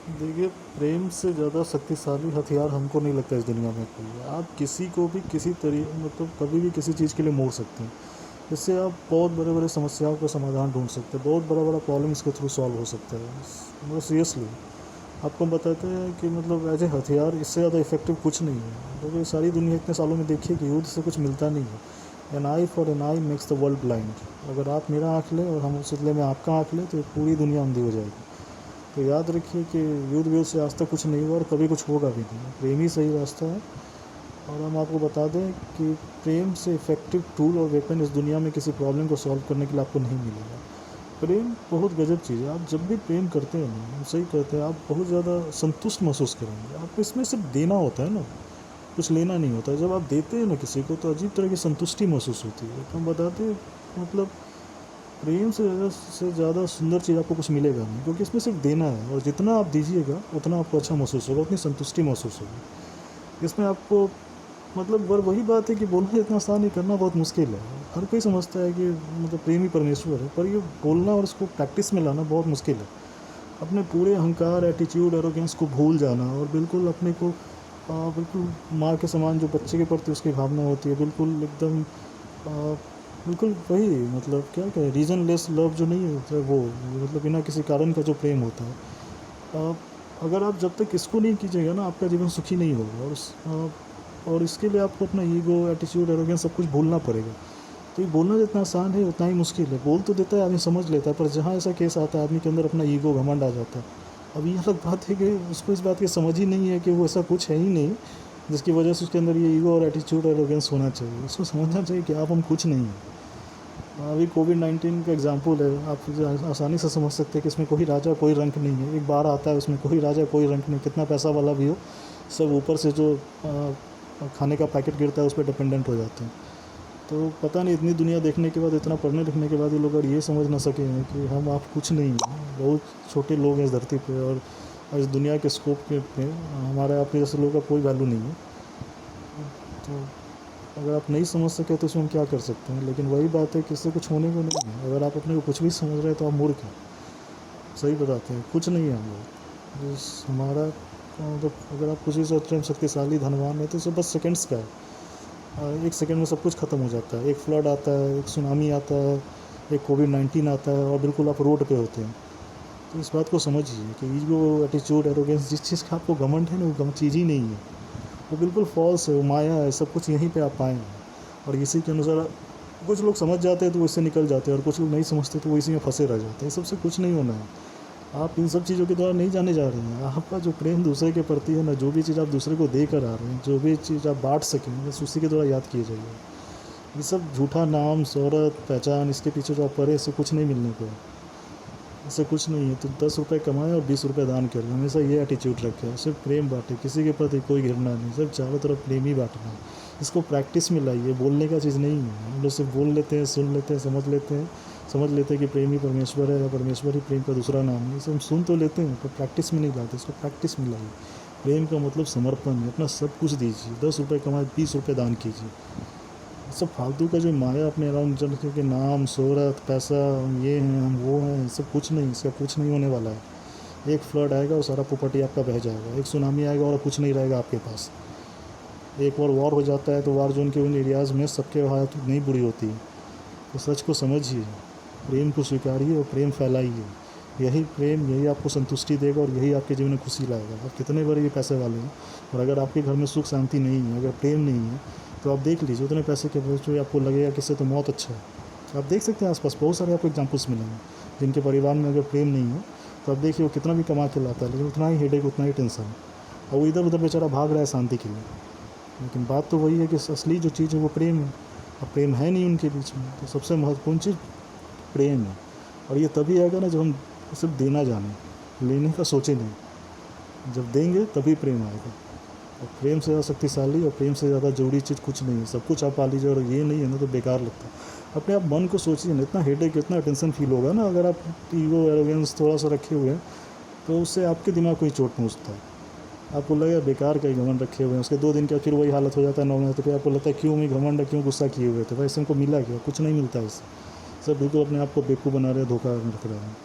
देखिए, प्रेम से ज़्यादा शक्तिशाली हथियार हमको नहीं लगता इस दुनिया में कोई है। आप किसी को भी किसी मतलब कभी भी किसी चीज़ के लिए मोड़ सकते हैं। इससे आप बहुत बड़े बड़े समस्याओं का समाधान ढूंढ सकते हैं, बहुत बड़ा बड़ा प्रॉब्लम इसके थ्रू सॉल्व हो सकता है। मतलब सीरियसली आपको हम बताते हैं कि मतलब एज ए हथियार इससे ज़्यादा इफेक्टिव कुछ नहीं है, क्योंकि तो सारी दुनिया इतने सालों में देखिए कि युद्ध से कुछ मिलता नहीं है। An eye for an eye makes the world blind. अगर आप मेरा आँख लें और हम उस बदले में आपका आँख लें तो पूरी दुनिया अंधी हो जाएगी। तो याद रखिए कि युद्ध व्युद्ध से आज तक कुछ नहीं हुआ और कभी कुछ होगा भी नहीं। प्रेम ही सही रास्ता है। और हम आपको बता दें कि प्रेम से इफ़ेक्टिव टूल और वेपन इस दुनिया में किसी प्रॉब्लम को सॉल्व करने के लिए आपको नहीं मिलेगा। प्रेम बहुत गजब चीज़ है। आप जब भी प्रेम करते हैं ना, हम सही कहते हैं, आप बहुत ज़्यादा संतुष्ट महसूस करेंगे। आपको इसमें सिर्फ देना होता है ना, कुछ लेना नहीं होता है। जब आप देते हैं ना किसी को तो अजीब तरह की संतुष्टि महसूस होती है। तो हम बताते हैं मतलब प्रेम से ज़्यादा सुंदर चीज़ आपको कुछ मिलेगा नहीं, क्योंकि इसमें सिर्फ देना है और जितना आप दीजिएगा उतना आपको अच्छा महसूस होगा, उतनी संतुष्टि महसूस होगी। इसमें आपको मतलब वही बात है कि बोलना इतना आसान है, करना बहुत मुश्किल है। हर कोई समझता है कि मतलब प्रेम ही परमेश्वर है, पर ये बोलना और इसको प्रैक्टिस में लाना बहुत मुश्किल है। अपने पूरे अहंकार, एटीट्यूड, एरोगेंस को भूल जाना और बिल्कुल अपने को बिल्कुल माँ के समान जो बच्चे के प्रति उसकी भावना होती है, बिल्कुल एकदम बिल्कुल वही मतलब क्या कहें, रीज़नलेस लव जो नहीं होता है वो, मतलब बिना किसी कारण का जो प्रेम होता है। अगर आप जब तक इसको नहीं कीजिएगा ना, आपका जीवन सुखी नहीं होगा। और इसके लिए आपको अपना ईगो, एटीट्यूड, एरोगेंस सब कुछ भूलना पड़ेगा। तो ये बोलना जितना आसान है उतना ही मुश्किल है। बोल तो देता है आदमी, समझ लेता है, पर जहाँ ऐसा केस आता है आदमी के अंदर अपना ईगो, घमंड आ जाता है। अब ये अलग बात है कि उसको इस बात की समझ ही नहीं है कि वो ऐसा कुछ है ही नहीं जिसकी वजह से उसके अंदर ये ईगो और एटीट्यूड, एरोगेंस होना चाहिए। उसको समझना चाहिए कि आप हम कुछ नहीं हैं। अभी कोविड-19 का एग्जाम्पल है, आप आसानी से समझ सकते हैं कि इसमें कोई राजा कोई रंक नहीं है। एक बार आता है, उसमें कोई राजा कोई रंक नहीं, कितना पैसा वाला भी हो, सब ऊपर से जो खाने का पैकेट गिरता है उस पर डिपेंडेंट हो जाते हैं। तो पता नहीं इतनी दुनिया देखने के बाद, इतना पढ़ने लिखने के बाद ये लोग अगर ये समझ ना सके हैं कि हम आप कुछ नहीं हैं, बहुत छोटे लोग हैं इस धरती पे, और इस दुनिया के स्कोप के पे हमारे आप जैसे लोगों का कोई वैल्यू नहीं है। तो अगर आप नहीं समझ सके तो इसमें हम क्या कर सकते हैं। लेकिन वही बात है कि इससे कुछ होने को नहीं है। अगर आप अपने को कुछ भी समझ रहे हैं तो आप मूर्ख हैं। सही बताते हैं, कुछ नहीं है हम लोग। हमारा मतलब अगर आप कुछ भी सोच रहे हैं शक्तिशाली धनवान है, तो सब बस सेकंड्स का है। एक सेकंड में सब कुछ ख़त्म हो जाता है। एक फ्लड आता है, एक सुनामी आता है, एक कोविड-19 आता है और बिल्कुल आप रोड पे होते हैं। तो इस बात को समझिए कि ईगो, एटीट्यूड, एरोगेंस, जिस चीज़ का आपको घमंड है ना, वो चीज़ ही नहीं है। वो बिल्कुल फॉल्स है, वो माया है। सब कुछ यहीं पे आप पाए हैं और इसी के अनुसार कुछ लोग समझ जाते हैं तो वो इससे निकल जाते हैं, और कुछ लोग नहीं समझते तो वो इसी में फंसे रह जाते हैं। सबसे कुछ नहीं होना है। आप इन सब चीज़ों के द्वारा नहीं जाने जा रहे हैं। आपका जो प्रेम दूसरे के प्रति है ना, जो भी चीज़ आप दूसरे को दे कर आ रहे हैं, जो भी चीज़ आप बांट सकें, बस उसी के द्वारा याद किए जाइए। ये सब झूठा नाम, शोहरत, पहचान, इसके पीछे जो आप पड़े, इससे कुछ नहीं मिलने को है। इससे कुछ नहीं है। तो 10 रुपये कमाएं और 20 रुपये दान करें। हमेशा ये एटीट्यूड रखें। सिर्फ प्रेम बांटे, किसी के प्रति कोई घृणा नहीं, सिर्फ चारों तरफ प्रेम ही बांटना है। इसको प्रैक्टिस में लाइए, बोलने का चीज़ नहीं है। हम लोग सिर्फ बोल लेते हैं, सुन लेते हैं, समझ लेते हैं कि प्रेम ही परमेश्वर है या परमेश्वर ही प्रेम का दूसरा नाम है। इसे हम सुन तो लेते हैं पर प्रैक्टिस में नहीं लाते। इसको प्रैक्टिस में लाइए। प्रेम का मतलब समर्पण है। अपना सब कुछ दीजिए। 10 रुपये कमाए, 20 रुपये दान कीजिए। सब फालतू का जो माया अपने अराउंड चल के नाम, शोहरत, पैसा, हम ये हैं, हम वो हैं, सब कुछ नहीं। इसका कुछ नहीं होने वाला है। एक फ्लड आएगा और सारा प्रॉपर्टी आपका बह जाएगा। एक सुनामी आएगा और कुछ नहीं रहेगा आपके पास। एक बार वॉर हो जाता है तो वार जोन के उन एरियाज़ में सबके हालत नहीं बुरी होती है। तो सच को समझिए, प्रेम को स्वीकारिए और प्रेम फैलाइए। यही प्रेम, यही आपको संतुष्टि देगा और यही आपके जीवन में खुशी लाएगा। आप कितने बड़े पैसे वाले हैं, और अगर आपके घर में सुख शांति नहीं है, अगर प्रेम नहीं है, तो आप देख लीजिए उतने पैसे के बच्चों आपको लगेगा कि इससे तो मौत अच्छा है। आप देख सकते हैं आसपास बहुत सारे आपको एग्जाम्पल्स मिलेंगे जिनके परिवार में अगर प्रेम नहीं है, तो आप देखिए वो कितना भी कमा के लाता है, लेकिन उतना ही हेडेक, उतना ही टेंशन, और वो इधर उधर बेचारा भाग रहा है शांति के लिए। लेकिन बात तो वही है कि असली जो चीज़ है वो प्रेम है। अब प्रेम है नहीं उनके बीच में, तो सबसे महत्वपूर्ण चीज़ प्रेम है। और ये तभी आएगा ना जब हम सिर्फ देना जाने, लेने का सोचे नहीं। जब देंगे तभी प्रेम आएगा। और प्रेम से ज़्यादा शक्तिशाली और प्रेम से ज़्यादा ज़रूरी चीज़ कुछ नहीं है। सब कुछ आप पा लीजिए और ये नहीं है ना तो बेकार लगता है। अपने आप मन को सोचिए ना, इतना हेडेक, इतना टेंशन फील होगा ना अगर आप ईगो, एरोगेंस थोड़ा सा रखे हुए हैं, तो उससे आपके दिमाग को ही चोट पहुँचता है। आपको लगेगा बेकार का ही घमंड रखे हुए हैं। उसके 2 दिन के फिर वही हालत हो जाता है नॉर्मल। तो फिर आपको लगता है क्यों मैं घमंड है, क्यों गुस्सा किए हुए थे भाई, इससे हमको मिला क्या? कुछ नहीं मिलता है इससे। सब बिल्कुल अपने आप को बेवकूफ़ बना रहे हैं, धोखा रख रहे हैं।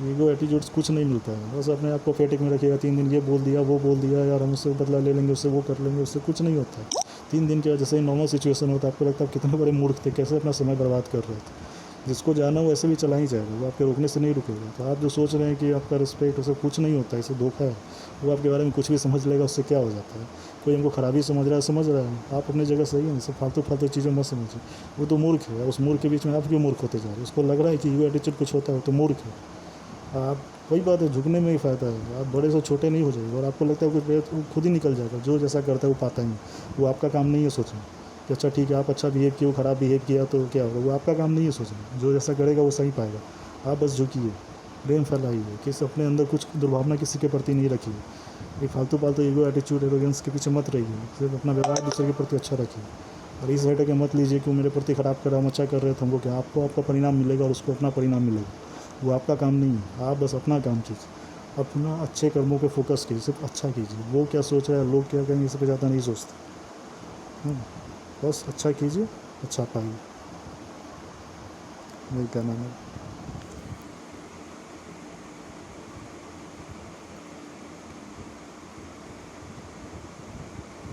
ईगो एटीट्यूड्स कुछ नहीं मिलता है। बस अपने आप को पेटिक में रखिएगा, 3 दिन ये बोल दिया वो बोल दिया, यार हम उससे बदला ले लेंगे, उससे वो कर लेंगे, उससे कुछ नहीं होता है। 3 दिन के जैसे ही नॉर्मल सिचुएशन होता है, आपको लगता है आप कितने बड़े मूर्ख थे, कैसे अपना समय बर्बाद कर रहे थे। जिसको जाना वो ऐसे भी चला ही जाएगा, वो आपके रोकने से नहीं रुकेगा। तो आप जो सोच रहे हैं कि आपका रिस्पेक्ट, उससे कुछ नहीं होता है, इसे धोखा है। वो आपके बारे में कुछ भी समझ लेगा, उससे क्या हो जाता है। कोई हमको खराबी समझ रहा है, समझ रहा है, आप अपनी जगह सही है, सब फालतू फालतू चीज़ें मत समझिए। वो तो मूर्ख है, उस मूर्ख के बीच में आप क्यों मूर्ख होते जा रहे हैं। उसको लग रहा है कि ईगो एटीट्यूड कुछ होता है, तो मूर्ख है आप। वही बात है, झुकने में ही फ़ायदा है। आप बड़े से छोटे नहीं हो जाएंगे, और आपको लगता है कि वो खुद ही निकल जाएगा। जो जैसा करता है वो पाता ही नहीं। वो आपका काम नहीं है सोचना कि अच्छा ठीक है आप अच्छा बिहेव किया, ख़राब बिहेव किया तो क्या होगा। वो आपका काम नहीं है सोचना। जो जैसा करेगा वो सही पाएगा। आप बस झुकिए, प्रेम फैलाइए, किसी अपने अंदर कुछ दुर्भावना किसी के प्रति नहीं रखिए। ये फालतू फालतू ईगो एटीट्यूड एरोगेंस के पीछे मत रहिए। सिर्फ अपना व्यवहार दूसरे के प्रति अच्छा रखिए, और इस हट के मत लीजिए कि वो मेरे प्रति ख़राब कर रहा है, हम अच्छा कर रहे थे, हमको क्या। आपको आपका परिणाम मिलेगा और उसको अपना परिणाम मिलेगा। वो आपका काम नहीं है। आप बस अपना काम कीजिए, अपना अच्छे कर्मों पे फोकस कीजिए, सिर्फ अच्छा कीजिए। वो क्या सोच रहा है, लोग क्या कहेंगे, इस पर ज़्यादा नहीं सोचते। बस अच्छा कीजिए, अच्छा पाइए। यही कहना है।